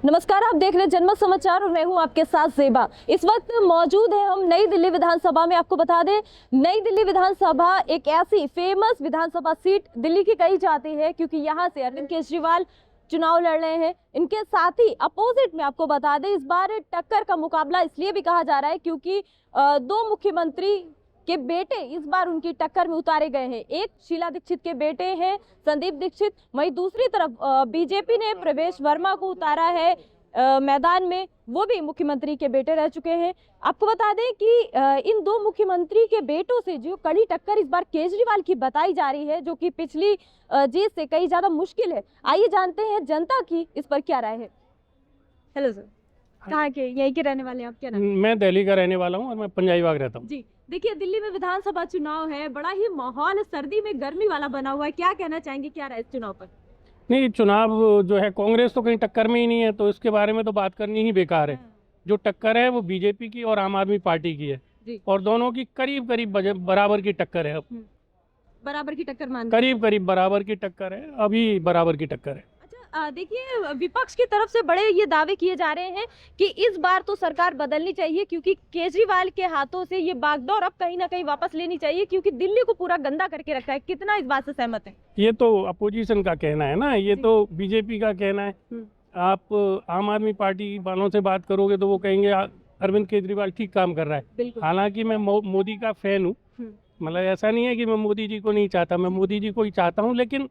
नमस्कार, आप देख रहे हैं जनमत समाचार और मैं हूं आपके साथ ज़ेबा। इस वक्त मौजूद है हम नई दिल्ली विधानसभा में। आपको बता दें, नई दिल्ली विधानसभा एक ऐसी फेमस विधानसभा सीट दिल्ली की कही जाती है क्योंकि यहां से अरविंद केजरीवाल चुनाव लड़ रहे हैं। इनके साथ ही अपोजिट में आपको बता दें, इस बार टक्कर का मुकाबला इसलिए भी कहा जा रहा है क्योंकि दो मुख्यमंत्री के बेटे इस बार उनकी टक्कर में उतारे गए हैं। एक शीला दीक्षित के बेटे हैं संदीप दीक्षित, वहीं दूसरी तरफ बीजेपी ने प्रवेश वर्मा को उतारा है मैदान में, वो भी मुख्यमंत्री के बेटे रह चुके हैं। आपको बता दें कि इन दो मुख्यमंत्री के बेटों से जो कड़ी टक्कर इस बार केजरीवाल की बताई जा रही है, जो कि पिछली जीत से कहीं ज्यादा मुश्किल है। आइए जानते हैं जनता की इस पर क्या राय है। हेलो सर, कहाँ के, यहीं के रहने वाले हैं आप? क्या नाम? मैं दिल्ली का रहने वाला हूँ और मैं पंजाबी बाग रहता हूँ। जी, देखिए दिल्ली में विधानसभा चुनाव है, बड़ा ही माहौल सर्दी में गर्मी वाला बना हुआ है। क्या कहना चाहेंगे, क्या राय इस चुनाव पर? नहीं, चुनाव जो है कांग्रेस तो कहीं टक्कर में ही नहीं है, तो इसके बारे में तो बात करनी ही बेकार है। जो टक्कर है वो बीजेपी की और आम आदमी पार्टी की है जी। और दोनों की करीब करीब बराबर की टक्कर है। अब बराबर की टक्कर मान करीब करीब बराबर की टक्कर है, अभी बराबर की टक्कर है। अच्छा, देखिए विपक्ष की तरफ से बड़े ये दावे किए जा रहे हैं कि इस बार तो सरकार बदलनी चाहिए क्योंकि केजरीवाल के हाथों से ये बागडोर अब कहीं ना कहीं वापस लेनी चाहिए क्योंकि दिल्ली को पूरा गंदा करके रखा है। कितना इस बात से सहमत है? ये तो अपोजिशन का कहना है ना, ये तो बीजेपी का कहना है। आप आम आदमी पार्टी वालों से बात करोगे तो वो कहेंगे अरविंद केजरीवाल ठीक काम कर रहा है। हालांकि मैं मोदी का फैन हूँ, मतलब ऐसा नहीं है कि मैं मोदी जी को नहीं चाहता, मैं मोदी जी को ही चाहता हूँ, लेकिन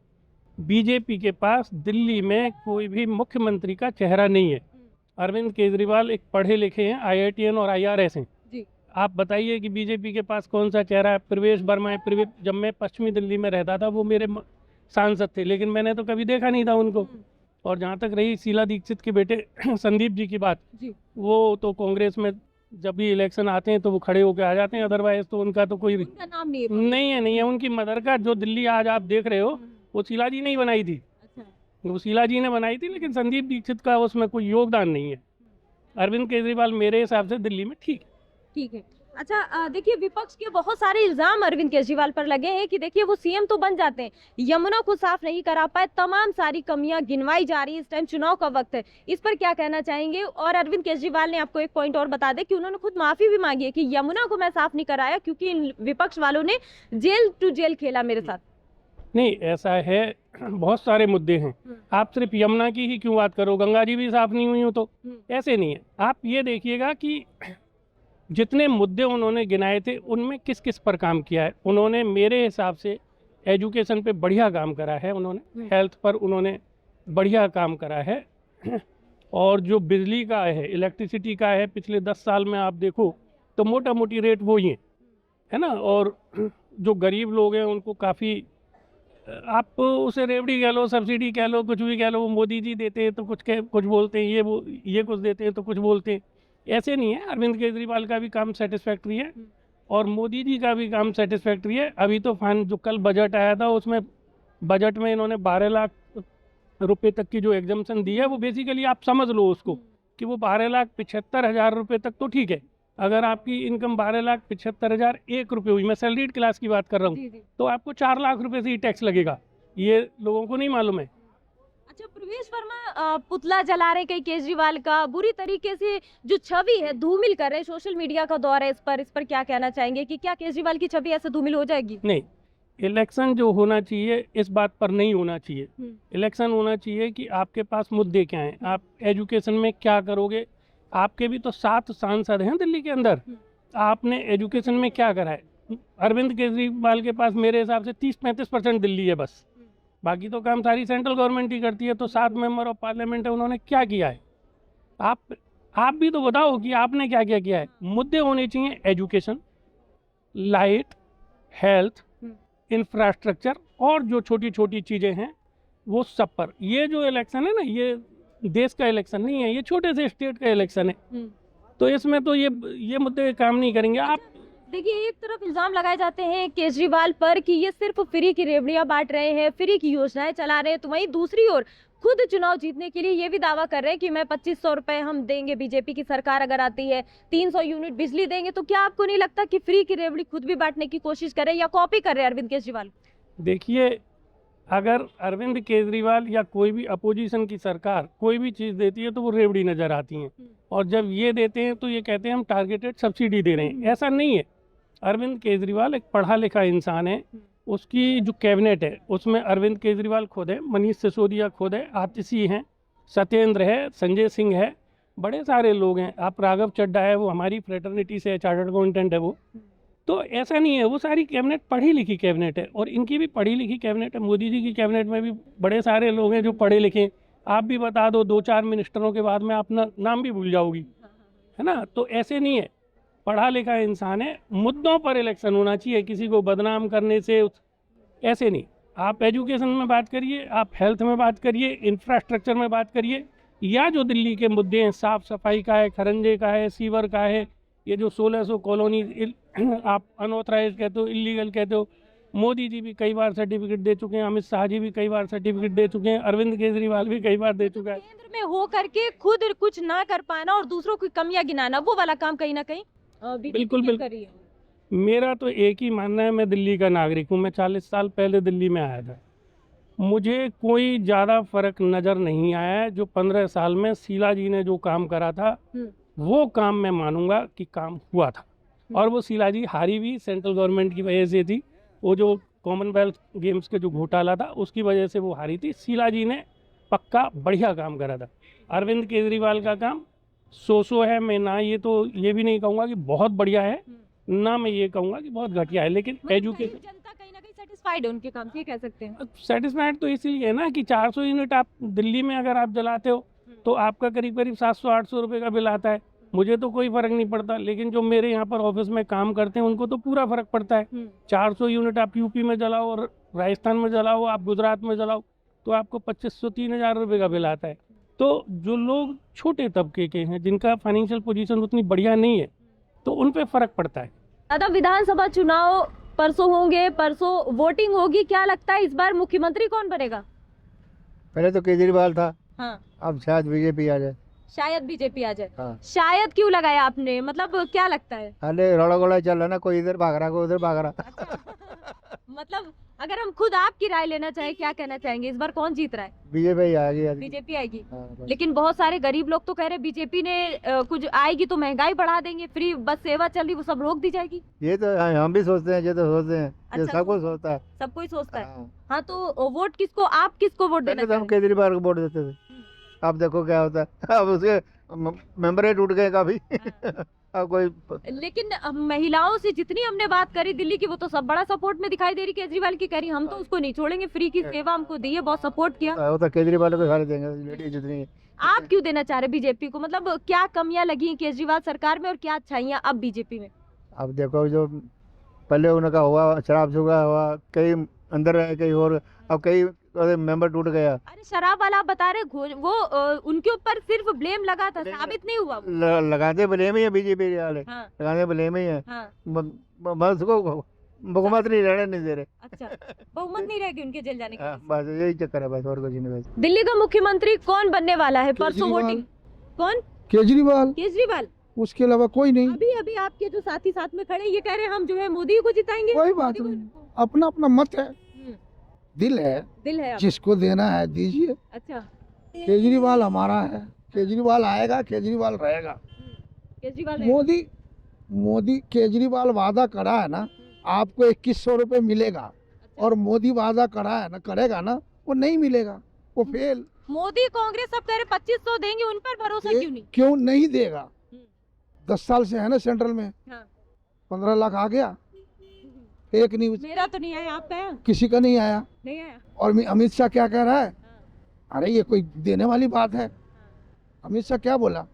बीजेपी के पास दिल्ली में कोई भी मुख्यमंत्री का चेहरा नहीं है। अरविंद केजरीवाल एक पढ़े लिखे हैं, IITN और IRS हैं। जी। आप बताइए कि बीजेपी के पास कौन सा चेहरा है? प्रवेश वर्मा है। जब मैं पश्चिमी दिल्ली में रहता था वो मेरे सांसद थे, लेकिन मैंने तो कभी देखा नहीं था उनको। और जहाँ तक रही शीला दीक्षित के बेटे संदीप जी की बात, वो तो कांग्रेस में जब भी इलेक्शन आते हैं तो वो खड़े होकर आ जाते हैं, अदरवाइज तो उनका तो कोई नाम नहीं है। उनकी मदर का जो दिल्ली आज आप देख रहे हो वो शीला जी नहीं बनाई थी। अच्छा। वो शीला जी ने बनाई थी, लेकिन संदीप दीक्षित का उसमें कोई योगदान नहीं है। अरविंद केजरीवाल मेरे हिसाब से दिल्ली में ठीक है। अच्छा, देखिए विपक्ष के बहुत सारे इल्जाम अरविंद केजरीवाल पर लगे हैं कि देखिए वो सीएम तो बन जाते हैं, यमुना को साफ नहीं करा पाए, तमाम सारी कमियां गिनवाई जा रही है। इस टाइम चुनाव का वक्त है, इस पर क्या कहना चाहेंगे? और अरविंद केजरीवाल ने आपको एक पॉइंट और बता दें कि उन्होंने खुद माफी भी मांगी है कि यमुना को मैं साफ नहीं कराया क्योंकि इन विपक्ष वालों ने जेल टू जेल खेला मेरे साथ। नहीं, ऐसा है, बहुत सारे मुद्दे हैं। आप सिर्फ यमुना की ही क्यों बात करो? गंगा जी भी साफ नहीं हुई हो तो ऐसे नहीं है। आप ये देखिएगा कि जितने मुद्दे उन्होंने गिनाए थे उनमें किस किस पर काम किया है उन्होंने। मेरे हिसाब से एजुकेशन पे बढ़िया काम करा है उन्होंने, हेल्थ पर उन्होंने बढ़िया काम करा है, और जो बिजली का है, इलेक्ट्रिसिटी का है, पिछले 10 साल में आप देखो तो मोटा मोटी रेट वो ही है ना। और जो गरीब लोग हैं उनको काफ़ी, आप उसे रेवड़ी कह लो, सब्सिडी कह लो, कुछ भी कह लो, वो मोदी जी देते हैं तो कुछ बोलते हैं, ये कुछ देते हैं तो कुछ बोलते हैं। ऐसे नहीं है। अरविंद केजरीवाल का भी काम सेटिस्फैक्ट्री है और मोदी जी का भी काम सेटिस्फैक्ट्री है। अभी तो जो कल बजट आया था उसमें, बजट में इन्होंने 12 लाख रुपए तक की जो एग्जम्पशन दी है, वो बेसिकली आप समझ लो उसको कि वो 12,75,000 रुपये तक तो ठीक है। अगर आपकी इनकम 12,75,001 रुपये हुई, मैं सैलरीड क्लास की बात कर रहा हूँ, तो आपको 4 लाख रुपए से ही टैक्स लगेगा। ये लोगों को नहीं मालूम है। अच्छा, प्रवेश वर्मा पुतला जला रहे कई केजरीवाल का, बुरी तरीके से जो छवि है धूमिल कर रहे, सोशल मीडिया का दौर है, इस पर क्या कहना चाहेंगे कि क्या केजरीवाल की छवि ऐसे धूमिल हो जाएगी? नहीं, इलेक्शन जो होना चाहिए इस बात पर नहीं होना चाहिए। इलेक्शन होना चाहिए कि आपके पास मुद्दे क्या हैं, आप एजुकेशन में क्या करोगे। आपके भी तो 7 सांसद हैं दिल्ली के अंदर, आपने एजुकेशन में क्या करा है? अरविंद केजरीवाल के पास मेरे हिसाब से 30-35% दिल्ली है बस, बाकी तो काम सारी सेंट्रल गवर्नमेंट ही करती है। तो 7 मेंबर ऑफ पार्लियामेंट है, उन्होंने क्या किया है? आप भी तो बताओ कि आपने क्या क्या किया है। मुद्दे होने चाहिए एजुकेशन, लाइट, हेल्थ, इंफ्रास्ट्रक्चर और जो छोटी छोटी चीज़ें हैं वो सब पर। ये जो इलेक्शन है ना, ये देश का इलेक्शन नहीं है, ये छोटे से स्टेट का इलेक्शन है, तो इसमें तो ये मुद्दे काम नहीं करेंगे। आप देखिए, एक तरफ इल्जाम लगाए जाते हैं केजरीवाल पर कि ये सिर्फ फ्री की रेवड़ियां बांट रहे हैं, फ्री की योजनाएं चला रहे हैं, तो वहीं दूसरी ओर खुद चुनाव जीतने के लिए ये भी दावा कर रहे हैं कि मैं 2500 रुपए हम देंगे, बीजेपी की सरकार अगर आती है 300 यूनिट बिजली देंगे। तो क्या आपको नहीं लगता कि फ्री की रेवड़ी खुद भी बांटने की कोशिश कर रहे हैं या कॉपी कर रहे हैं अरविंद केजरीवाल? देखिए, अगर अरविंद केजरीवाल या कोई भी अपोजिशन की सरकार कोई भी चीज़ देती है तो वो रेवड़ी नज़र आती हैं, और जब ये देते हैं तो ये कहते हैं हम टारगेटेड सब्सिडी दे रहे हैं। ऐसा नहीं है। अरविंद केजरीवाल एक पढ़ा लिखा इंसान है। उसकी जो कैबिनेट है उसमें अरविंद केजरीवाल खुद है, मनीष सिसोदिया खुद है, आतिशी हैं, सत्येंद्र है, संजय सिंह है, बड़े सारे लोग हैं। आप राघव चड्ढा है, वो हमारी फ्रेटर्निटी से चार्टर्ड अकाउंटेंट है वो। तो ऐसा नहीं है, वो सारी कैबिनेट पढ़ी लिखी कैबिनेट है, और इनकी भी पढ़ी लिखी कैबिनेट है। मोदी जी की कैबिनेट में भी बड़े सारे लोग हैं जो पढ़े लिखे हैं। आप भी बता दो 2-4 मिनिस्टरों के बाद में अपना नाम भी भूल जाओगी, है ना। तो ऐसे नहीं है, पढ़ा लिखा इंसान है। मुद्दों पर इलेक्शन होना चाहिए, किसी को बदनाम करने से ऐसे नहीं। आप एजुकेशन में बात करिए, आप हेल्थ में बात करिए, इंफ्रास्ट्रक्चर में बात करिए, या जो दिल्ली के मुद्दे हैं, साफ़ सफाई का है, खरंजे का है, सीवर का है, ये जो 1600 कॉलोनी आप अनऑथराइज कहते हो, इलीगल कहते हो, मोदी जी भी कई बार सर्टिफिकेट दे चुके हैं, अमित शाह जी भी कई बार सर्टिफिकेट दे चुके हैं, अरविंद केजरीवाल भी कई बार दे चुका है। केंद्र में हो करके खुद कुछ ना कर पाना और दूसरों की कमियां गिनाना, वो वाला काम कहीं ना कहीं बीजेपी बिल्कुल, क्यों बिल्कुल। कर रही है? मेरा तो एक ही मानना है, मैं दिल्ली का नागरिक हूँ। मैं 40 साल पहले दिल्ली में आया था। मुझे कोई ज़्यादा फर्क नज़र नहीं आया है। जो 15 साल में शीला जी ने जो काम करा था वो काम मैं मानूंगा कि काम हुआ था। और वो शीला जी हारी भी सेंट्रल गवर्नमेंट की वजह से थी। वो जो कॉमनवेल्थ गेम्स के जो घोटाला था उसकी वजह से वो हारी थी। शीला जी ने पक्का बढ़िया काम करा था। अरविंद केजरीवाल का काम सो है। मैं ना ये भी नहीं कहूँगा कि बहुत बढ़िया है, ना मैं ये कहूँगा कि बहुत घटिया है, लेकिन एजुकेशन जनता कहीं ना कहीं सेटिस्फाइड है उनके काम से, ये कह सकते हैं। सेटिस्फाइड तो इसीलिए है ना कि 400 यूनिट आप दिल्ली में अगर आप जलाते हो तो आपका करीब करीब 700-800 रुपये का बिल आता है। मुझे तो कोई फ़र्क नहीं पड़ता, लेकिन जो मेरे यहाँ पर ऑफिस में काम करते हैं उनको तो पूरा फ़र्क पड़ता है। 400 यूनिट आप यूपी में जलाओ और राजस्थान में जलाओ, आप गुजरात में जलाओ, तो आपको 2500-3000 रुपये का बिल आता है। तो जो लोग छोटे तबके के हैं, जिनका फाइनेंशियल पोजीशन उतनी बढ़िया नहीं है, तो उन पे फ़र्क पड़ता है। दादा, विधानसभा चुनाव परसों होंगे, परसों वोटिंग होगी, क्या लगता है इस बार मुख्यमंत्री कौन बनेगा? पहले तो केजरीवाल था, हाँ, अब शायद बीजेपी आ जाए। शायद बीजेपी आ जाए। हाँ। शायद क्यों लगाया आपने, मतलब क्या लगता है? अरे रोड़ा गोड़ा चल रहा ना, कोई इधर भाग रहा कोई उधर भाग रहा। मतलब अगर हम खुद आपकी राय लेना चाहें, क्या कहना चाहेंगे, इस बार कौन जीत रहा है? बीजेपी आएगी। बीजेपी आएगी। हाँ, बस। लेकिन बहुत सारे गरीब लोग तो कह रहे बीजेपी ने कुछ आएगी तो महंगाई बढ़ा देंगे, फ्री बस सेवा चल रही वो सब रोक दी जाएगी। ये तो हम भी सोचते हैं, ये तो सोचते हैं, ये अच्छा, सब कुछ सोचता है। सब कोई सोचता है। हाँ। हाँ, तो वोट किसको, आप किसको वोट देना पहले तो हम चाहेंगे? केजरीवाल को वोट देते थे, अब देखो क्या होता है। अब उसके मेंबर ही टूट गए काफी। अब कोई लेकिन महिलाओं से जितनी हमने बात करी दिल्ली की, वो तो सब बड़ा सपोर्ट में दिखाई दे रही केजरीवाल की। कह रही हम तो उसको नहीं छोड़ेंगे, फ्री की सेवा हमको दी है, बहुत सपोर्ट किया। वो तो केजरीवाल को सारे देंगे, लेडीज जितनी। आप क्यों देना चाह रहे बीजेपी को, मतलब क्या कमियां लगी केजरीवाल सरकार में और क्या अच्छाइयां अब बीजेपी में? अब देखो, जो पहले उनका हुआ शराब जुआ हुआ, कई अंदर रहे कई और, अब कई मेंबर टूट गया। अरे शराब वाला आप बता रहे वो उनके ऊपर सिर्फ ब्लेम लगा था, साबित नहीं हुआ वो। लगाते ब्लेम ही है बीजेपी वाले। हाँ, लगाने ब्लेम ही है। हाँ, बस उसको बहुमत नहीं रहने नहीं दे रहे। अच्छा, बहुमत नहीं रहेगी उनके जेल जाने की। बस यही चक्कर है, बस और कुछ नहीं। बस दिल्ली का मुख्यमंत्री कौन बनने वाला है परसों वोटिंग? कौन? केजरीवाल, केजरीवाल। उसके अलावा कोई नहीं। अभी अभी आपके जो साथी साथ में खड़े ये कह रहे हैं हम जो है मोदी को जिताएंगे। कोई बात मोदी नहीं, को- अपना अपना मत है, दिल है, दिल है आपका। जिसको देना है दीजिए। अच्छा, केजरीवाल हमारा है, केजरीवाल आएगा, केजरीवाल रहेगा। केजरीवाल है। मोदी केजरीवाल वादा करा है ना, आपको 2100 रुपये मिलेगा, और मोदी वादा करा है ना, करेगा ना, वो नहीं मिलेगा, वो फेल। मोदी कांग्रेस सब कह रहे 2500 देंगे, उन पर भरोसा क्यों नहीं? क्यों नहीं देगा? 10 साल से है ना सेंट्रल में, हाँ। 15 लाख आ गया, एक न्यूज मेरा तो नहीं आया, आपका आया? किसी का नहीं आया। नहीं आया। और अमित शाह क्या कह रहा है? अरे ये कोई देने वाली बात है? अमित शाह क्या बोला?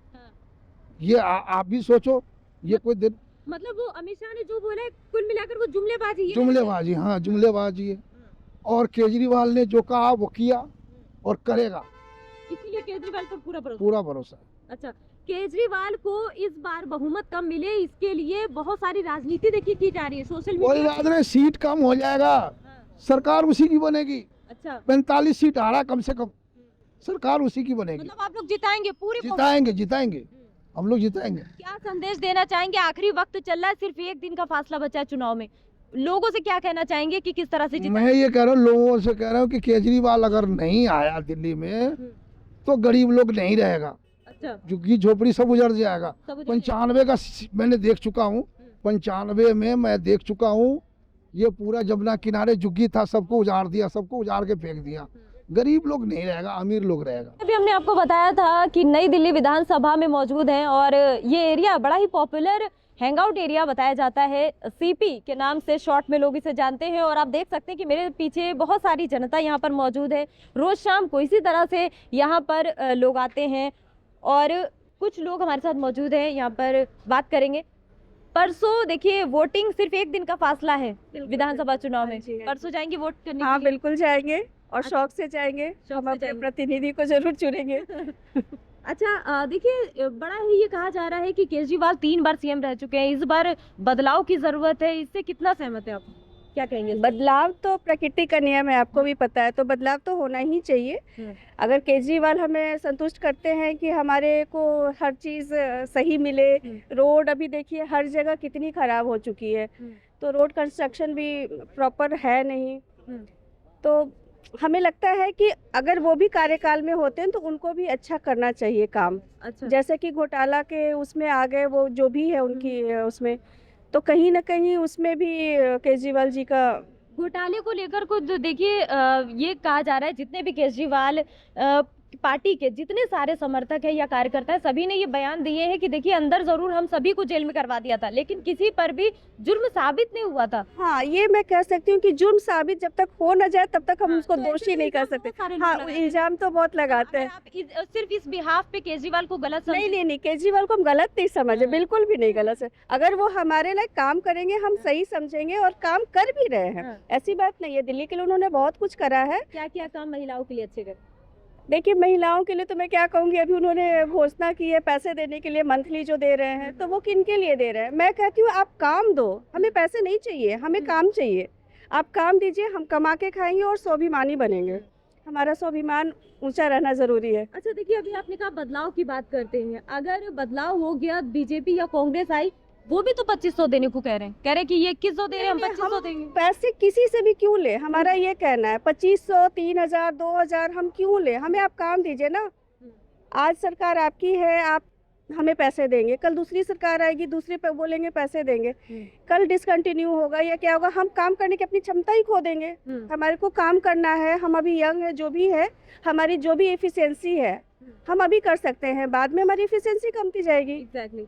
ये आप भी सोचो, ये कोई दिन मतलब वो अमित शाह ने जो बोला है, कुल मिलाकर वो जुमलेबाजी है। जुमलेबाजी, हाँ जुमलेबाजी है। और केजरीवाल ने जो कहा वो किया और करेगा, इसीलिए केजरीवाल पर पूरा भरोसा। पूरा भरोसा है। अच्छा, केजरीवाल को इस बार बहुमत कम मिले, इसके लिए बहुत सारी राजनीति देखिए की जा रही है सोशल कोई मीडिया। बात नहीं, सीट कम हो जाएगा, सरकार उसी की बनेगी। अच्छा, 45 सीट आ रहा कम से कम, सरकार उसी की बनेगी। मतलब आप लोग जिताएंगे पूरी जिताएंगे, जिताएंगे, हम लोग जिताएंगे। क्या संदेश देना चाहेंगे? आखिरी वक्त चल रहा है, सिर्फ एक दिन का फासला बचा है चुनाव में, लोगों से क्या कहना चाहेंगे कि किस तरह से मैं ये कह रहा हूँ, लोगों से कह रहा हूँ कि केजरीवाल अगर नहीं आया दिल्ली में तो गरीब लोग नहीं रहेगा, अच्छा झुग्गी झोपड़ी सब उजड़ जाएगा। सब उजड़ 95 का मैंने देख चुका हूँ, 95 में मैं देख चुका हूँ। ये पूरा जमुना किनारे झुग्गी था, सबको उजाड़ दिया, सबको उजाड़ के फेंक दिया। गरीब लोग नहीं रहेगा, अमीर लोग रहेगा। अभी हमने आपको बताया था कि नई दिल्ली विधानसभा में मौजूद हैं और ये एरिया बड़ा ही पॉपुलर हैंगआउट एरिया बताया जाता है, सीपी के नाम से शॉर्ट में लोग इसे जानते हैं। और आप देख सकते हैं कि मेरे पीछे बहुत सारी जनता यहाँ पर मौजूद है। रोज शाम को इसी तरह से यहाँ पर लोग आते हैं और कुछ लोग हमारे साथ मौजूद हैं, यहाँ पर बात करेंगे। परसों देखिए वोटिंग सिर्फ एक दिन का फासला है विधानसभा चुनाव में, परसों जाएंगे वोट करने हाँ के लिए? बिल्कुल जाएंगे और शौक से जाएंगे, हम अपने जाएंगे। प्रतिनिधि को जरूर चुनेंगे। अच्छा देखिए बड़ा ही ये कहा जा रहा है कि केजरीवाल 3 बार सीएम रह चुके हैं, इस बार बदलाव की जरूरत है, इससे कितना सहमत है आप, क्या कहेंगे इस पर? बदलाव तो प्रकृति का नियम है, आपको भी पता है, तो बदलाव तो होना ही चाहिए। अगर केजरीवाल हमें संतुष्ट करते हैं कि हमारे को हर चीज़ सही मिले, रोड अभी देखिए हर जगह कितनी खराब हो चुकी है, तो रोड कंस्ट्रक्शन भी प्रॉपर है नहीं, तो हमें लगता है कि अगर वो भी कार्यकाल में होते हैं तो उनको भी अच्छा करना चाहिए काम। अच्छा जैसे कि घोटाला के उसमें आ गए वो जो भी है उनकी उसमें, तो कहीं ना कहीं उसमें भी केजरीवाल जी का घोटाले को लेकर कुछ देखिए ये कहा जा रहा है जितने भी केजरीवाल पार्टी के जितने सारे समर्थक है या कार्यकर्ता है सभी ने ये बयान दिए हैं कि देखिए अंदर जरूर हम सभी को जेल में करवा दिया था लेकिन किसी पर भी जुर्म साबित नहीं हुआ था। हाँ ये मैं कह सकती हूँ कि जुर्म साबित जब तक हो न जाए तब तक हम उसको तो दोषी ऐसे नहीं कर इल्जाम सकते। बहुत सारे लोग हाँ लगाते हैं। इल्जाम तो बहुत लगाते अगर हैं। आप सिर्फ इस बिहाफ पे केजरीवाल को गलत नहीं समझे नहीं नहीं, केजरीवाल को हम गलत नहीं समझे, बिल्कुल भी नहीं गलत है। अगर वो हमारे लिए काम करेंगे हम सही समझेंगे और काम कर भी रहे हैं, ऐसी बात नहीं है। दिल्ली के लिए उन्होंने बहुत कुछ करा है। क्या क्या काम महिलाओं के लिए अच्छे कर? देखिए महिलाओं के लिए तो मैं क्या कहूँगी, अभी उन्होंने घोषणा की है पैसे देने के लिए, मंथली जो दे रहे हैं, तो वो किन के लिए दे रहे हैं? मैं कहती हूँ आप काम दो, हमें पैसे नहीं चाहिए, हमें काम चाहिए। आप काम दीजिए, हम कमा के खाएंगे और स्वाभिमानी बनेंगे। हमारा स्वाभिमान ऊंचा रहना जरूरी है। अच्छा देखिए अभी आपने कहा बदलाव की बात करते हैं, अगर बदलाव हो गया बीजेपी या कांग्रेस आई वो भी तो 2500 देने को कह रहे हैं कि ये 2100 दे रहे हैं, हम 2500 देंगे। पैसे किसी से भी क्यों ले, हमारा ये कहना है 2500 3000 2000 हम क्यों ले? हमें आप काम दीजिए ना। आज सरकार आपकी है, आप हमें पैसे देंगे, कल दूसरी सरकार आएगी, दूसरे पे बोलेंगे पैसे देंगे, कल डिसकंटिन्यू होगा या क्या होगा, हम काम करने की अपनी क्षमता ही खो देंगे। हमारे को काम करना है, हम अभी यंग है, जो भी है हमारी जो भी एफिशिएंसी है हम अभी कर सकते हैं, बाद में हमारी एफिशिएंसी कमती जाएगी। एग्जैक्टली।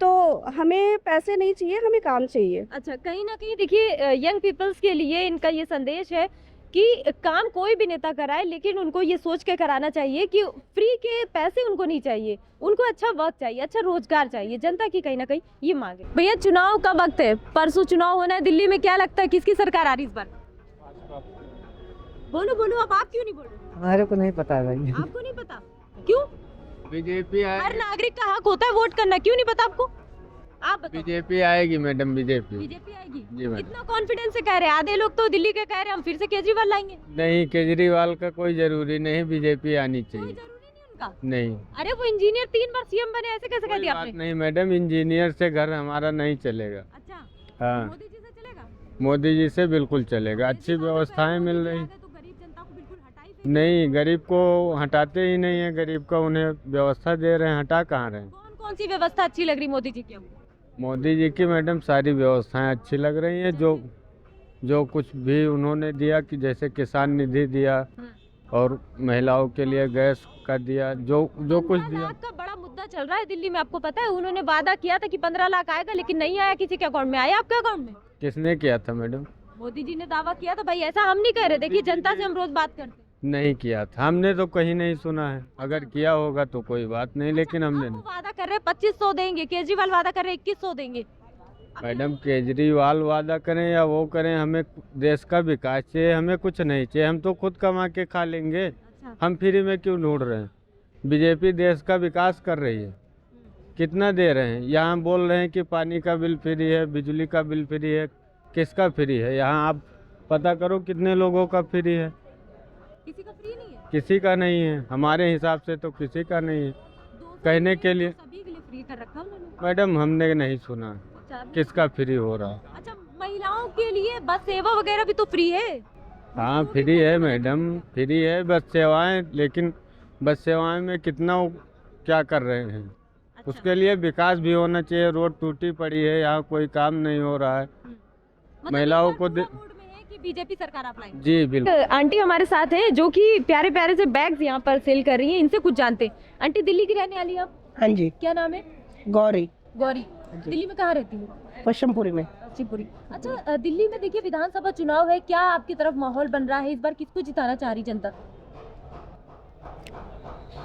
तो हमें पैसे नहीं चाहिए, हमें काम चाहिए। अच्छा कहीं ना कहीं देखिए यंग पीपल्स के लिए इनका ये संदेश है कि काम कोई भी नेता कराए लेकिन उनको ये सोच के कराना चाहिए कि फ्री के पैसे उनको नहीं चाहिए, उनको अच्छा वर्क चाहिए, अच्छा रोजगार चाहिए। जनता की कहीं ना कहीं ये मांग है। भैया चुनाव का वक्त है, परसों चुनाव होना है दिल्ली में, क्या लगता है किसकी सरकार आ रही इस बार? बोलो बोलो, अब आप क्यों नहीं बोल रहे? हमारे को नहीं पता है भाई। आपको नहीं पता क्यों? बीजेपी हर नागरिक का हक होता है वोट करना, क्यों नहीं पता आपको? आप बताओ। बीजेपी आएगी मैडम, बीजेपी। बीजेपी आएगी? जी मैडम। इतना कॉन्फिडेंस से कह रहे हैं, आधे लोग तो दिल्ली के कह रहे हैं हम फिर से केजरीवाल लाएंगे। नहीं, केजरीवाल का कोई जरूरी नहीं, बीजेपी आनी कोई चाहिए। जरूरी नहीं उनका। नहीं, अरे वो इंजीनियर 3 बार सीएम बने, ऐसे कैसे कह कोई दिया बात आपने? नहीं मैडम, इंजीनियर से घर हमारा नहीं चलेगा। अच्छा हाँ, मोदी जी से चलेगा? मोदी जी से बिल्कुल चलेगा, अच्छी केजरीवाल तो व्यवस्थाएं मोदी मिल जी रही। आ गए तो गरीब जनता को बिल्कुल हटा ही देंगे। नहीं, गरीब को हटाते ही नहीं है, गरीब का उन्हें व्यवस्था दे रहे हैं, हटा कहाँ रहे हैं। कौन कौन सी व्यवस्था अच्छी लग रही मोदी जी की आपको? मोदी जी की मैडम सारी व्यवस्थाएं अच्छी लग रही हैं। जो कुछ भी उन्होंने दिया, कि जैसे किसान निधि दिया और महिलाओं के लिए गैस का दिया, जो कुछ 15 दिया। लाख का बड़ा मुद्दा चल रहा है दिल्ली में, आपको पता है? उन्होंने वादा किया था कि 15 लाख आएगा लेकिन नहीं आया किसी के अकाउंट में। आया आपके अकाउंट में? किसने किया था मैडम? मोदी जी ने दावा किया था भाई, ऐसा हम नहीं कह रहे। देखिए जनता से हम रोज बात करते हैं। नहीं किया था, हमने तो कहीं नहीं सुना है। अगर किया होगा तो कोई बात नहीं, लेकिन हमने आप नहीं। वो वादा कर रहे हैं 2500 देंगे, केजरीवाल वादा कर रहे हैं 2100 देंगे। मैडम केजरीवाल वादा करें या वो करें, हमें देश का विकास चाहिए, हमें कुछ नहीं चाहिए। हम तो खुद कमा के खा लेंगे, अच्छा हम फ्री में क्यों ढूंढ रहे हैं? बीजेपी देश का विकास कर रही है, कितना दे रहे हैं? यहाँ बोल रहे हैं कि पानी का बिल फ्री है, बिजली का बिल फ्री है, किसका फ्री है? यहाँ आप पता करो कितने लोगों का फ्री है। किसी का फ्री नहीं है, किसी का नहीं है, हमारे हिसाब से तो किसी का नहीं है। 200 कहने के लिए सभी के लिए फ्री कर रखा उन्होंने। मैडम हमने नहीं सुना अच्छा, अभी- किसका फ्री हो रहा है। अच्छा महिलाओं महिलाओं के लिए बस सेवा वगैरह भी तो फ्री है। हाँ फ्री है मैडम, फ्री है बस सेवाएं, लेकिन बस सेवाएं में कितना वो क्या कर रहे हैं। अच्छा। उसके लिए विकास भी होना चाहिए। रोड टूटी पड़ी है, यहाँ कोई काम नहीं हो रहा है। मतलब महिलाओं इस को बार पूरा मूड में है कि बीजेपी सरकार आप लाएंगे। जी बिल्कुल। आंटी हमारे साथ हैं जो कि प्यारे प्यारे से बैग्स यहाँ पर सेल कर रही हैं, इनसे कुछ जानते हैं। आंटी दिल्ली की रहने वाली हैं आप? हाँ जी, क्या नाम है? गौरी, गौरी। दिल्ली में कहाँ रहती हूँ? पश्चिमपुरी में। पश्चिमपुरी। अच्छा, दिल्ली में देखिए विधानसभा चुनाव है, क्या आपकी तरफ माहौल बन रहा है? इस बार किसको जिताना चाह रही जनता?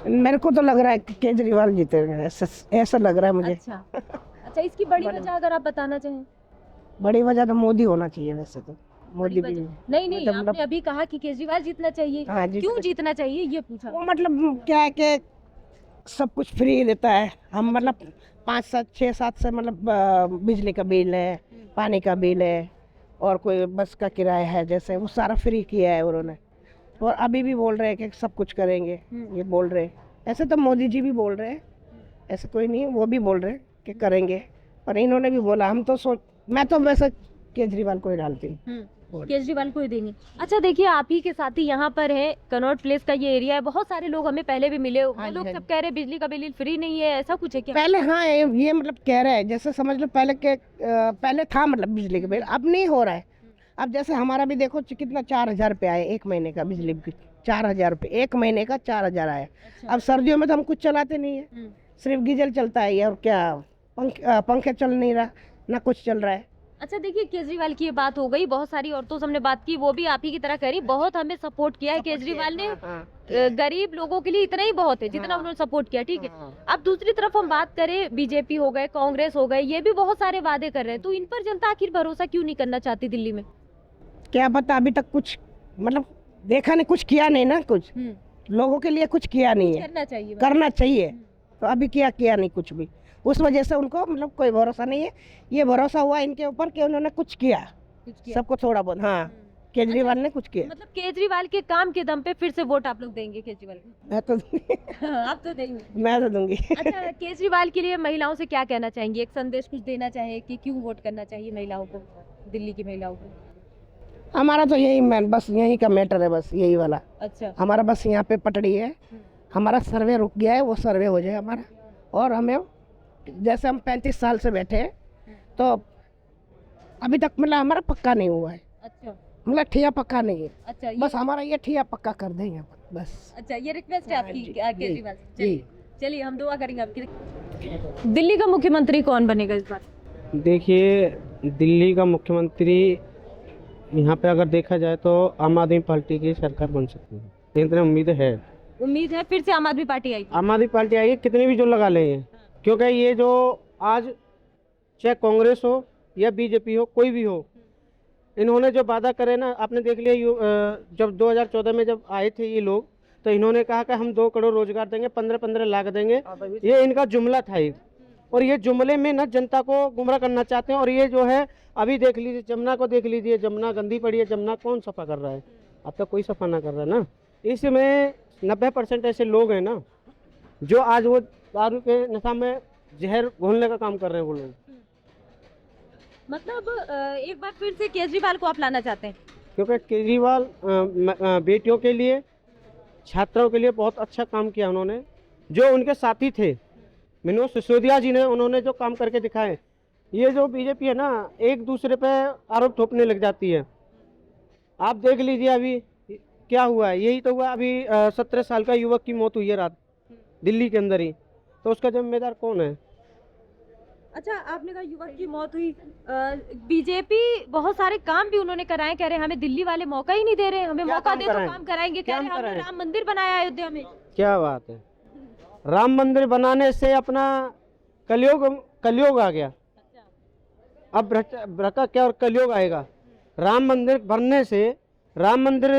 मेरे को तो लग रहा है कि केजरीवाल जीतेगा, ऐसा लग रहा है मुझे। अच्छा अच्छा, इसकी बड़ी वजह अगर आप बताना चाहें? बड़ी वजह तो मोदी होना चाहिए वैसे तो। मोदी बड़ी भी वजह- नहीं नहीं, मतलब- आपने अभी कहा कि केजरीवाल जीतना चाहिए। हाँ जी, क्यों जीतना चाहिए ये पूछा। वो मतलब क्या है कि सब कुछ फ्री देता है। हम मतलब 5-7 6-7 से मतलब बिजली का बिल है, पानी का बिल है, और कोई बस का किराया है, जैसे वो सारा फ्री किया है उन्होंने। और अभी भी बोल रहे हैं कि सब कुछ करेंगे, ये बोल रहे हैं। ऐसे तो मोदी जी भी बोल रहे हैं, ऐसे कोई नहीं, वो भी बोल रहे हैं कि करेंगे। और इन्होंने भी बोला, हम तो मैं तो वैसे केजरीवाल को ही डालती हूँ। केजरीवाल को ही देंगे। अच्छा देखिए, आप ही के साथी यहाँ पर है, कनॉट प्लेस का ये एरिया है, बहुत सारे लोग हमें पहले भी मिले, वो हाँ जी, लोग हाँ सब जी। कह रहे हैं बिजली का बिल फ्री नहीं है, ऐसा कुछ है क्या? पहले हाँ ये मतलब कह रहे हैं, जैसे समझ लो पहले के पहले था मतलब बिजली का बिल, अब नहीं हो रहा है। अब जैसे हमारा भी देखो कितना 4,000 रुपये आए एक महीने का बिजली बिल। 4,000 रुपये एक महीने का, 4,000 आया। अब सर्दियों में तो हम कुछ चलाते नहीं है, सिर्फ गीजर चलता है, और क्या पंखे चल नहीं रहा, ना कुछ चल रहा है। अच्छा देखिए, केजरीवाल की ये बात हो गई, बहुत सारी औरतों से हमने बात की, वो भी आप ही की तरह कह रही, बहुत हमें सपोर्ट किया है केजरीवाल ने। गरीब लोगों के लिए इतना ही बहुत है जितना उन्होंने सपोर्ट किया, ठीक है। अब दूसरी तरफ हम बात करें, बीजेपी हो गए, कांग्रेस हो गए, ये भी बहुत सारे वादे कर रहे हैं, तो इन पर जनता आखिर भरोसा क्यों नहीं करना चाहती दिल्ली में? क्या पता, अभी तक कुछ मतलब देखा नहीं, कुछ किया नहीं ना, कुछ लोगों के लिए कुछ किया नहीं है। करना चाहिए। करना चाहिए, तो अभी किया नहीं कुछ भी। उस वजह से उनको मतलब कोई भरोसा नहीं है। ये भरोसा हुआ इनके ऊपर कि उन्होंने कुछ किया, सबको थोड़ा बहुत। हाँ, केजरीवाल ने कुछ किया। मतलब केजरीवाल के काम के दम पे फिर से वोट आप लोग देंगे केजरीवाल को? मैं तो आप तो देंगे। मैं तो दूंगी। अच्छा, केजरीवाल के लिए महिलाओं से क्या कहना चाहेंगे? एक संदेश कुछ देना चाहे कि क्यों वोट करना चाहिए महिलाओं को, दिल्ली की महिलाओं को? हमारा तो यही बस यही का मैटर है, बस यही वाला। अच्छा, हमारा बस यहाँ पे पटड़ी है, हमारा सर्वे रुक गया है, वो सर्वे हो जाए हमारा। और हमें जैसे हम 35 साल से बैठे हैं, तो अभी तक मतलब हमारा पक्का नहीं हुआ है, अच्छा, मतलब ठिया पक्का नहीं है। अच्छा, बस हमारा ये ठिया पक्का कर देंगे बस। अच्छा, ये रिक्वेस्ट है आपकी जी, केजरीवाल से। जी। चलिए चलिए, हम दुआ करेंगे आपकी। दिल्ली का मुख्यमंत्री कौन बनेगा इस बार? देखिए, दिल्ली का मुख्यमंत्री यहाँ पे अगर देखा जाए तो आम आदमी पार्टी की सरकार बन सकती है, इतनी उम्मीद है। उम्मीद है फिर से आम आदमी पार्टी आएगी? आम आदमी पार्टी आएगी, कितनी भी जो लगा लेंगे, क्योंकि ये जो आज चाहे कांग्रेस हो या बीजेपी हो, कोई भी हो, इन्होंने जो वादा करे ना, आपने देख लिया जब 2014 में जब आए थे ये लोग, तो इन्होंने कहा कि हम 2 करोड़ रोजगार देंगे, 15-15 लाख देंगे। ये इनका जुमला था एक, और ये जुमले में ना जनता को गुमराह करना चाहते हैं। और ये जो है, अभी देख लीजिए जमुना को, देख लीजिए जमुना गंदी पड़ी है, जमुना कौन सफा कर रहा है? अब तक कोई सफा ना कर रहा है ना। इसमें 90% ऐसे लोग हैं ना जो आज वो दारू के नशा में जहर घोलने का काम कर रहे हैं वो लोग। मतलब एक बार फिर से केजरीवाल को आप लाना चाहते हैं? क्योंकि केजरीवाल बेटियों के लिए, छात्राओं के लिए बहुत अच्छा काम किया उन्होंने। जो उनके साथी थे मनोज सिसोदिया जी ने, उन्होंने जो काम करके दिखाए। ये जो बीजेपी है ना, एक दूसरे पे आरोप थोपने लग जाती है। आप देख लीजिए अभी क्या हुआ है, यही तो हुआ अभी 17 साल का युवक की मौत हुई है रात दिल्ली के अंदर ही, तो उसका जिम्मेदार कौन है? अच्छा, आपने कहा युवक की मौत हुई, बीजेपी बहुत सारे काम भी उन्होंने कराए, कह रहे हैं हमें दिल्ली वाले मौका ही नहीं दे रहे, हमें क्या मौका काम दे तो कराएं? काम कराएंगे। कह क्या रहे हैं हमने कराएं? राम मंदिर बनाया अयोध्या में। क्या बात है, राम मंदिर बनाने से अपना कलयुग आ गया। अब भ्रका क्या और कलयुग आएगा। राम मंदिर बनने से, राम मंदिर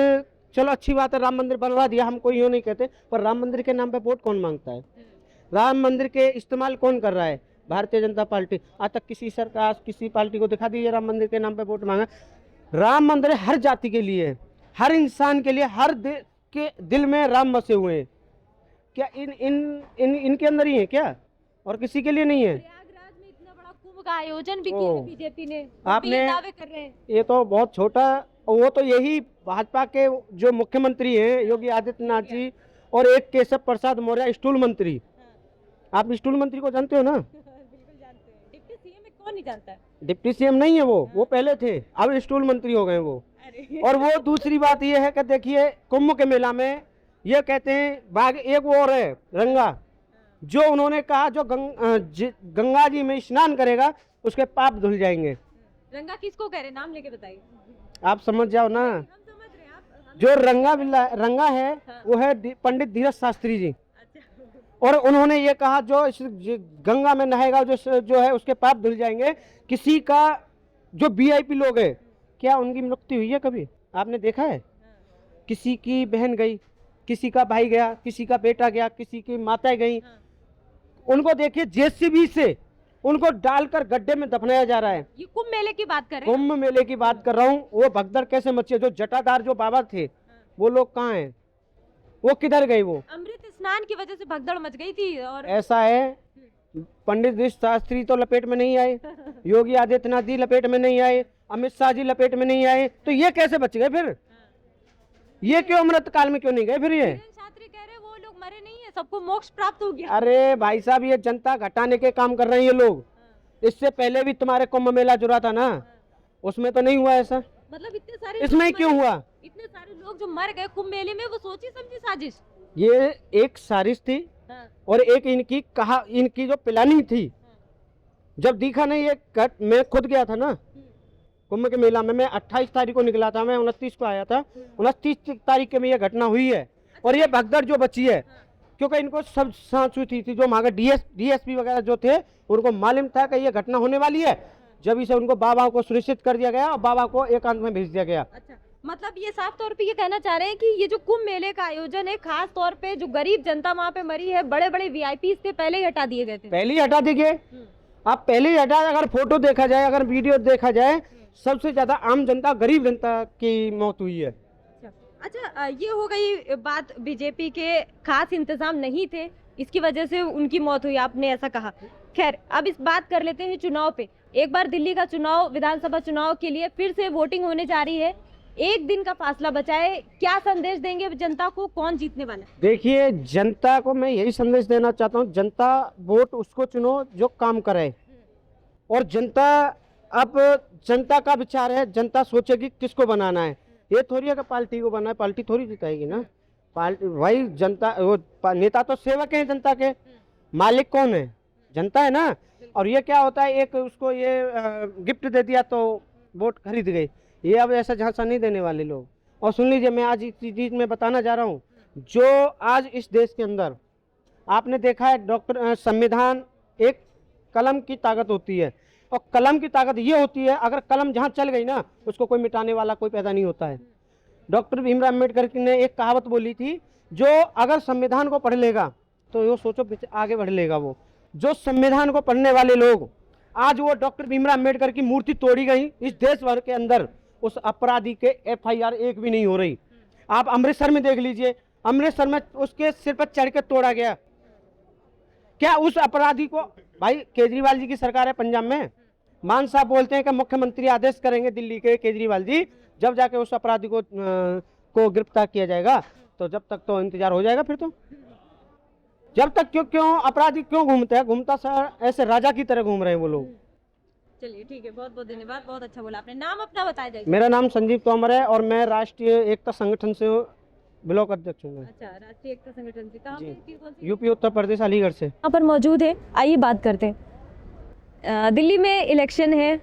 चलो अच्छी बात है, राम मंदिर बनवा दिया, हम कोई यूँ नहीं कहते, पर राम मंदिर के नाम पे वोट कौन मांगता है? राम मंदिर के इस्तेमाल कौन कर रहा है? भारतीय जनता पार्टी। आज तक किसी सरकार, किसी पार्टी को दिखा दीजिए राम मंदिर के नाम पे वोट मांगा। राम मंदिर हर जाति के लिए है, हर इंसान के लिए, हर के दिल में राम बसे हुए हैं। क्या इनके अंदर ही है क्या, और किसी के लिए नहीं है? प्रयागराज में इतना बड़ा कुंभ का आयोजन भी किया है ओ, बीजेपी ने, आपने- ये दावे कर रहे हैं। ये तो बहुत छोटा, वो तो यही भाजपा के जो मुख्यमंत्री हैं योगी आदित्यनाथ जी और एक केशव प्रसाद मौर्य स्टूल मंत्री। आप स्टूल मंत्री को जानते हो ना? बिल्कुल जानते हैं, डिप्टी सीएम कौन नहीं जानता है। डिप्टी सीएम नहीं है वो पहले थे, अब स्टूल मंत्री हो गए वो। अरे और वो दूसरी बात ये है कि देखिए कुंभ के मेला में ये कहते हैं बाघ एक वो और है रंगा, जो उन्होंने कहा जो गंगा जी में स्नान करेगा उसके पाप धुल जाएंगे। रंगा किसको कह रहे हैं, नाम लेके बताइए। आप समझ जाओ ना, हम समझ रहे हैं, आप जो रंगा है वो है पंडित धीरज शास्त्री जी। और उन्होंने ये कहा जो गंगा में नहाएगा जो है उसके पाप धुल जाएंगे। किसी का जो वीआईपी लोग हैं, क्या उनकी मृत्यु हुई है कभी? आपने देखा है? किसी की बहन गई, किसी का भाई गया, किसी का बेटा गया, किसी की माताएं गई, उनको देखिए जेसीबी से उनको डालकर गड्ढे में दफनाया जा रहा है। ये कुंभ मेले की बात कर रहे हैं। कुंभ मेले की बात कर रहा हूँ। वो भगदड़ कैसे मची है? जो जटाधार जो बाबा थे वो लोग कहाँ हैं? वो किधर गए? वो अमृत स्नान की वजह से भगदड़ मच गई थी। और ऐसा है, पंडित धीरज शास्त्री तो लपेट में नहीं आए, योगी आदित्यनाथ जी लपेट में नहीं आए, अमित शाह जी लपेट में नहीं आए, तो ये कैसे बच गए फिर? ये क्यों अमृत काल में क्यों नहीं गए फिर? ये छात्री कह रहे हैं वो लोग मरे नहीं है, सबको मोक्ष प्राप्त हो गया। अरे भाई साहब, ये जनता घटाने के काम कर रहे हैं ये लोग। इससे पहले भी तुम्हारे कुंभ मेला जो रहा था ना, उसमें तो नहीं हुआ ऐसा। मतलब इतने सारे इसमें लोग क्यों मरे, हुआ? इतने सारे लोग जो मर गए कुंभ मेले में, वो सोची समझी साजिश। ये एक साजिश थी और एक इनकी जो प्लानिंग थी। जब दिखा नहीं ये मैं खुद गया था ना कुंभ के मेला में, मैं 28 तारीख को निकला था, मैं 29 को आया था। 29 तारीख के में ये घटना हुई है और ये भगदड़ जो बची है, क्योंकि इनको सब सांस थी जो वहाँ डीएसपी वगैरह जो थे उनको मालूम था कि ये घटना होने वाली है। जब इसे उनको बाबा को सुनिश्चित कर दिया गया और बाबा को एकांत में भेज दिया गया। अच्छा, मतलब ये साफ तौर पे ये कहना चाह रहे हैं कि ये जो कुंभ मेले का आयोजन है, खास तौर पे जो गरीब जनता वहाँ पे मरी है, बड़े बड़े वीआईपी थे, पहले ही हटा दिए गए थे। पहले ही हटा दीजिए, आप पहले ही हटा। अगर फोटो देखा जाए, अगर वीडियो देखा जाए, सबसे ज्यादा आम जनता, गरीब जनता की मौत हुई है। अच्छा, ये हो गई बात, बीजेपी के खास इंतजाम नहीं थे, इसकी वजह से उनकी मौत हुई, आपने ऐसा कहा। खैर, अब इस बात कर लेते हैं चुनाव पे। एक बार दिल्ली का चुनाव, विधानसभा चुनाव के लिए फिर से वोटिंग होने जा रही है। एक दिन का फासला बचा है, क्या संदेश देंगे जनता को, कौन जीतने वाला है? देखिए, जनता को मैं यही संदेश देना चाहता हूँ, जनता वोट उसको चुनो जो काम करे। और जनता, अब जनता का विचार है, जनता सोचेगी किसको बनाना है। ये थोड़ी है कि पार्टी को बनाए, पार्टी थोड़ी जिताएगी ना। पार्टी भाई जनता, वो नेता तो सेवक हैं जनता के, मालिक कौन है? जनता है ना। और ये क्या होता है, एक उसको ये गिफ्ट दे दिया तो वोट खरीद गए। ये अब ऐसा झांसा नहीं देने वाले लोग। और सुन लीजिए, मैं आज इस चीज में बताना जा रहा हूँ, जो आज इस देश के अंदर आपने देखा है, संविधान एक कलम की ताकत होती है। और कलम की ताकत ये होती है, अगर कलम जहाँ चल गई ना, उसको कोई मिटाने वाला कोई पैदा नहीं होता है। डॉक्टर भीमराव अम्बेडकर ने एक कहावत बोली थी, जो अगर संविधान को पढ़ लेगा तो वो सोचो आगे बढ़ लेगा। वो जो संविधान को पढ़ने वाले लोग, आज वो डॉक्टर भीमराव अम्बेडकर की मूर्ति तोड़ी गई, इस देश भर के अंदर उस अपराधी के FIR एक भी नहीं हो रही। आप अमृतसर में देख लीजिए, अमृतसर में उसके सिर पर चढ़ के तोड़ा गया। क्या उस अपराधी को, भाई केजरीवाल जी की सरकार है पंजाब में, मान साहब बोलते हैं कि मुख्यमंत्री आदेश करेंगे दिल्ली के केजरीवाल जी, जब जाके उस अपराधी को गिरफ्तार किया जाएगा। तो जब तक तो इंतजार हो जाएगा। फिर तो जब तक क्यों अपराधी क्यों घूमते हैं? घूमता सर ऐसे राजा की तरह घूम रहे हैं वो लोग। चलिए ठीक है, बहुत बहुत धन्यवाद, बहुत अच्छा बोला आपने। नाम अपना बताया जाए। मेरा नाम संजीव तोमर है और मैं राष्ट्रीय एकता संगठन से ब्लॉक अध्यक्ष हूँ। अच्छा, राष्ट्रीय एकता संगठन से कहाँ पे? कौन सी? यूपी उत्तर प्रदेश अलीगढ़ से। यहाँ पर मौजूद है, आइए बात करते हैं। दिल्ली में इलेक्शन है,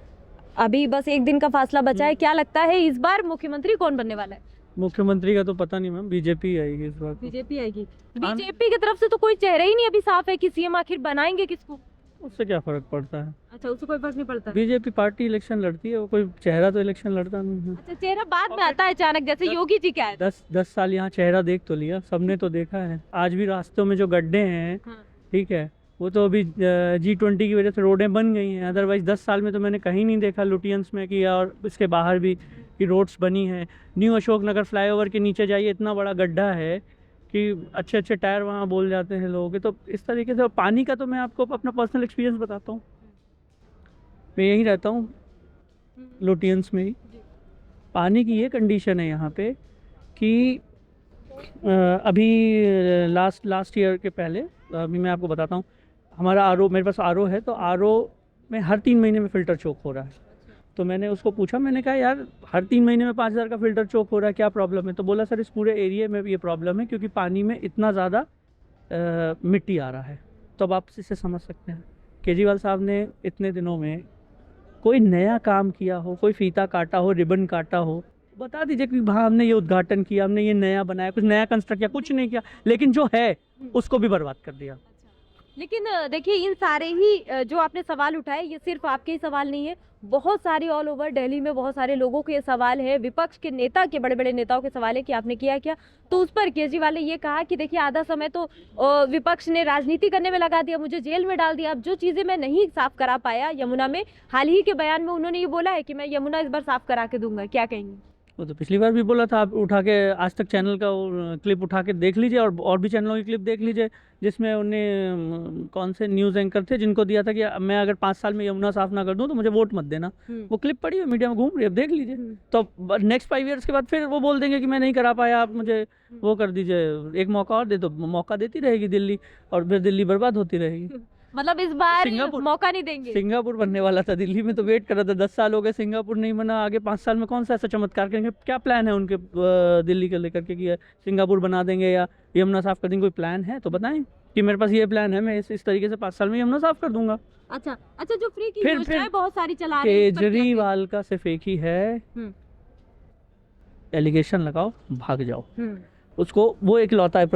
अभी बस एक दिन का फासला बचा है। क्या लगता है इस बार मुख्यमंत्री कौन बनने वाला है? मुख्यमंत्री का तो पता नहीं मैम, बीजेपी आएगी इस बार। बीजेपी आएगी। बीजेपी की तरफ से तो कोई चेहरा ही नहीं अभी साफ है कि सीएम आखिर बनाएंगे किसको। उससे क्या फर्क पड़ता है? अच्छा, उससे कोई फर्क नहीं पड़ता। बीजेपी पार्टी इलेक्शन लड़ती है, वो कोई चेहरा तो इलेक्शन लड़ता नहीं है। अच्छा, चेहरा बाद में आता है अचानक, जैसे योगी जी क्या है। 10 साल यहाँ चेहरा देख तो लिया, सबने तो देखा है। आज भी रास्तों में जो गड्ढे हैं, ठीक है, वो तो अभी G20 की वजह से रोडें बन गई हैं। अदरवाइज 10 साल में तो मैंने कहीं नहीं देखा लुटियंस में कि, और इसके बाहर भी कि रोड्स बनी है। न्यू अशोक नगर फ्लाईओवर के नीचे जाइए, इतना बड़ा गड्ढा है कि अच्छे अच्छे टायर वहाँ बोल जाते हैं लोगों के। तो इस तरीके से पानी का तो मैं आपको अपना पर्सनल एक्सपीरियंस बताता हूँ। मैं यहीं रहता हूँ लुटियंस में ही। पानी की ये कंडीशन है यहाँ पे कि अभी लास्ट ईयर के पहले, अभी मैं आपको बताता हूँ, हमारा आरओ, मेरे पास आरओ है, तो आरओ में हर 3 महीने में फ़िल्टर चोक हो रहा है। तो मैंने उसको पूछा, मैंने कहा यार हर 3 महीने में 5,000 का फ़िल्टर चोक हो रहा है, क्या प्रॉब्लम है? तो बोला सर इस पूरे एरिया में ये प्रॉब्लम है क्योंकि पानी में इतना ज़्यादा मिट्टी आ रहा है। तो अब आप इसे समझ सकते हैं केजरीवाल साहब ने इतने दिनों में कोई नया काम किया हो, कोई फीता काटा हो, रिबन काटा हो, बता दीजिए कि हाँ हमने ये उद्घाटन किया, हमने ये नया बनाया, कुछ नया कंस्ट्रक्ट किया, कुछ नहीं किया, लेकिन जो है उसको भी बर्बाद कर दिया। लेकिन देखिए इन सारे ही जो आपने सवाल उठाए, ये सिर्फ आपके ही सवाल नहीं है, बहुत सारे ऑल ओवर दिल्ली में बहुत सारे लोगों के सवाल है, विपक्ष के नेता के, बड़े बड़े नेताओं के सवाल है कि आपने किया क्या। तो उस पर केजरीवाल ने ये कहा कि देखिए आधा समय तो विपक्ष ने राजनीति करने में लगा दिया, मुझे जेल में डाल दिया। अब जो चीज़ें मैं नहीं साफ करा पाया यमुना में, हाल ही के बयान में उन्होंने ये बोला है कि मैं यमुना इस बार साफ करा के दूंगा, क्या कहेंगे? वो तो पिछली बार भी बोला था, आप उठा के आज तक चैनल का क्लिप उठा के देख लीजिए और भी चैनलों की क्लिप देख लीजिए, जिसमें उन्हें कौन से न्यूज़ एंकर थे जिनको दिया था कि मैं अगर 5 साल में यमुना साफ ना कर दूं तो मुझे वोट मत देना। वो क्लिप पड़ी हुई मीडिया में घूम रही है, अब देख लीजिए। तो नेक्स्ट 5 ईयर्स के बाद फिर वो बोल देंगे कि मैं नहीं करा पाया, आप मुझे वो कर दीजिए, एक मौका और दे दो। मौका देती रहेगी दिल्ली और फिर दिल्ली बर्बाद होती रहेगी। मतलब इस बार सिंगापुर मौका नहीं देंगे। सिंगापुर बनने वाला था, दिल्ली में तो वेट कर रहा था, 10 साल हो गए, सिंगापुर नहीं बना। आगे 5 साल में कौन सा ऐसा चमत्कार करेंगे? क्या प्लान है उनके दिल्ली को लेकर के कि सिंगापुर बना देंगे या यमुना साफ कर देंगे? कोई प्लान है तो बताएं कि मेरे पास ये प्लान है, मैं इस तरीके से 5 साल में यमुना साफ कर दूंगा। अच्छा, जो फ्री की फिर योजनाएं बहुत सारी चला रहे हैं, इस पर क्या केजरीवाल का सिर्फ एक ही है, एलिगेशन लगाओ, भाग जाओ। उसको वो एक लौता है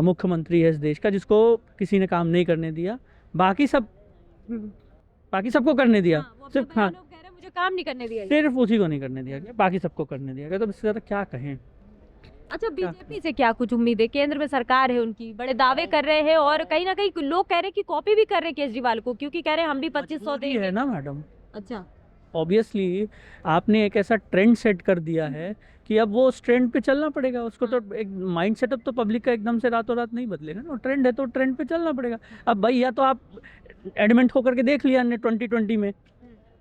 मुख्यमंत्री है इस देश का जिसको किसी ने काम नहीं करने दिया, बाकी सबको करने दिया। सिर्फ हाँ, लोग कह रहे हैं मुझे काम नहीं करने दिया। सिर्फ उसी को नहीं करने दिया गया, बाकी सबको करने दिया गया। तो इससे ज़्यादा क्या कहें? अच्छा, बीजेपी से क्या कुछ उम्मीद है? केंद्र में सरकार है उनकी, बड़े दावे कर रहे हैं और कहीं ना कहीं लोग कह रहे हैं कि कॉपी भी कर रहे हैं केजरीवाल को, क्योंकि कह रहे हैं हम भी 2500 देंगे। है ना मैडम, अच्छा, ऑब्वियसली आपने एक ऐसा ट्रेंड सेट कर दिया है कि अब वो उस ट्रेंड पे चलना पड़ेगा उसको। तो एक माइंड सेटअप तो पब्लिक का एकदम से रातों रात नहीं बदलेगा ना, ट्रेंड है तो ट्रेंड पे चलना पड़ेगा। अब भाई या तो आप एडमेंट होकर के देख लिया ने 2020 में,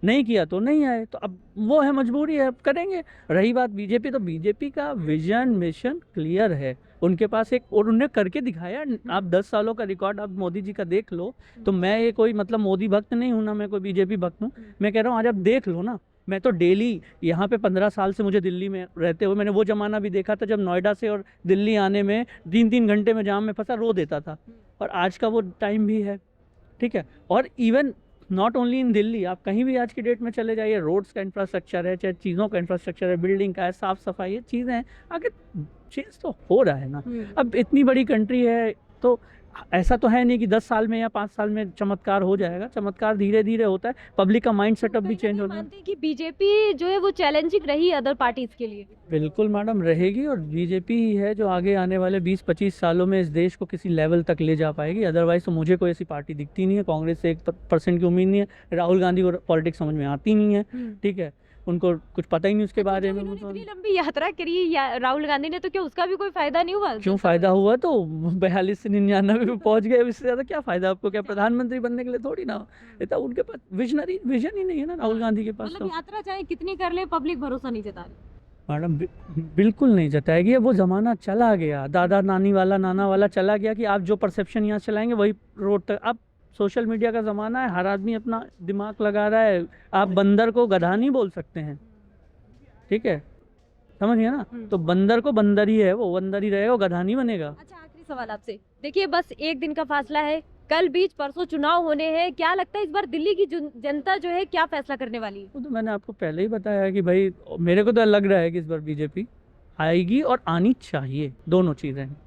नहीं किया तो नहीं आए, तो अब वो है मजबूरी है, अब करेंगे। रही बात बीजेपी, तो बीजेपी का विजन मिशन क्लियर है उनके पास एक, और उन्हें करके दिखाया। आप 10 सालों का रिकॉर्ड आप मोदी जी का देख लो। तो मैं ये कोई मतलब मोदी भक्त नहीं हूँ ना, मैं कोई बीजेपी भक्त हूँ। मैं कह रहा हूँ आज आप देख लो ना, मैं तो डेली यहाँ पे 15 साल से मुझे दिल्ली में रहते हुए मैंने वो ज़माना भी देखा था जब नोएडा से और दिल्ली आने में 3-3 घंटे में जाम में फंसा रो देता था, और आज का वो टाइम भी है, ठीक है। और even not only in Delhi, आप कहीं भी आज की डेट में चले जाइए, रोड्स का इंफ्रास्ट्रक्चर है, चाहे चीज़ों का इंफ्रास्ट्रक्चर है, बिल्डिंग का है, साफ़ सफाई, ये चीज़ें हैं, आगे चेंज तो हो रहा है ना। अब इतनी बड़ी कंट्री है तो ऐसा तो है नहीं कि 10 साल में या 5 साल में चमत्कार हो जाएगा। चमत्कार धीरे धीरे होता है, पब्लिक का माइंड सेटअप भी चेंज होता है। मानते हैं कि बीजेपी जो है वो चैलेंजिंग रही अदर पार्टीज के लिए? बिल्कुल मैडम रहेगी, और बीजेपी ही है जो आगे आने वाले 20-25 सालों में इस देश को किसी लेवल तक ले जा पाएगी। अदरवाइज तो मुझे कोई ऐसी पार्टी दिखती नहीं है। कांग्रेस से 1% की उम्मीद नहीं है, राहुल गांधी को पॉलिटिक्स समझ में आती नहीं है, ठीक है, उनको कुछ पता ही नहीं उसके बारे में। इतनी लंबी यात्रा करी राहुल गांधी ने, तो क्या उसका भी कोई फायदा नहीं हुआ? क्यों फायदा हुआ? तो 42 से 99 पे पहुंच गए, इससे ज्यादा क्या फायदा आपको? क्या प्रधानमंत्री बनने के लिए थोड़ी ना, इतना उनके पास विजन ही नहीं है ना राहुल गांधी के पास। मतलब यात्रा चाहे कितनी कर ले, पब्लिक भरोसा नहीं जता रही। मैडम बिल्कुल नहीं जताएगी। वो ज़माना चला गया, दादा नानी वाला, नाना वाला चला गया कि आप जो परसेप्शन यहाँ चलाएंगे वही रोड तक। अब सोशल मीडिया का ज़माना है, हर आदमी अपना दिमाग लगा रहा है। आप बंदर को गधा नहीं बोल सकते हैं, ठीक है, समझिए ना। तो बंदर को बंदर ही है, वो बंदर ही रहेगा, वो गधा नहीं बनेगा। अच्छा, आखिरी सवाल आपसे, देखिए बस एक दिन का फासला है, कल बीच परसों चुनाव होने हैं, क्या लगता है इस बार दिल्ली की जनता जो है क्या फैसला करने वाली है? वो तो मैंने आपको पहले ही बताया कि भाई मेरे को तो लग रहा है कि इस बार बीजेपी आएगी और आनी चाहिए, दोनों चीज़ें।